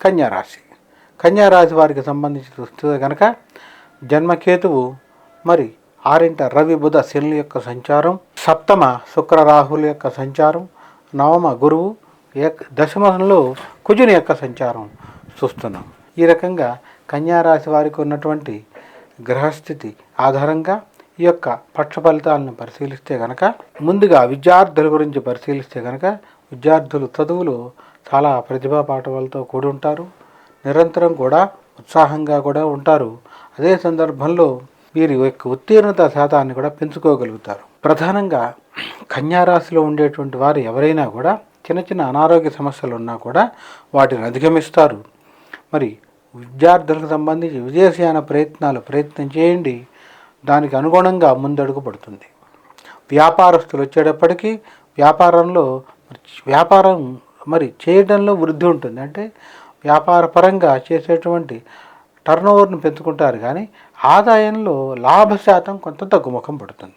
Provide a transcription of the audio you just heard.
కన్యారాశి. కన్యారాశి వారికి సంబంధించి చూస్తే కనుక జన్మకేతువు, మరి 6వ రవి బుధ శనుల యొక్క సంచారం, సప్తమ శుక్ర రాహుల యొక్క సంచారం, నవమ గురువు, దశమంలో కుజుని యొక్క సంచారం చూస్తున్నాం. ఈ రకంగా కన్యారాశి వారికి ఉన్నటువంటి గ్రహస్థితి ఆధారంగా ఈ యొక్క పక్ష ఫలితాలను పరిశీలిస్తే కనుక, ముందుగా విద్యార్థుల గురించి పరిశీలిస్తే కనుక, విద్యార్థులు చదువులో చాలా ప్రతిభా పాఠవాలతో కూడి ఉంటారు. నిరంతరం కూడా ఉత్సాహంగా కూడా ఉంటారు. అదే సందర్భంలో వీరి యొక్క ఉత్తీర్ణత శాతాన్ని కూడా పెంచుకోగలుగుతారు. ప్రధానంగా కన్యారాశిలో ఉండేటువంటి వారు ఎవరైనా కూడా చిన్న చిన్న అనారోగ్య సమస్యలు ఉన్నా కూడా వాటిని అధిగమిస్తారు. మరి విద్యార్థులకు సంబంధించి విదేశీయాన ప్రయత్నం చేయండి. దానికి అనుగుణంగా ముందడుగు పడుతుంది. వ్యాపారస్తులు వచ్చేటప్పటికీ వ్యాపారం మరి చేయడంలో వృద్ధి ఉంటుంది. అంటే వ్యాపార పరంగా చేసేటువంటి టర్నోవర్ను పెంచుకుంటారు, కానీ ఆదాయంలో లాభ శాతం కొంత తగ్గుముఖం పడుతుంది.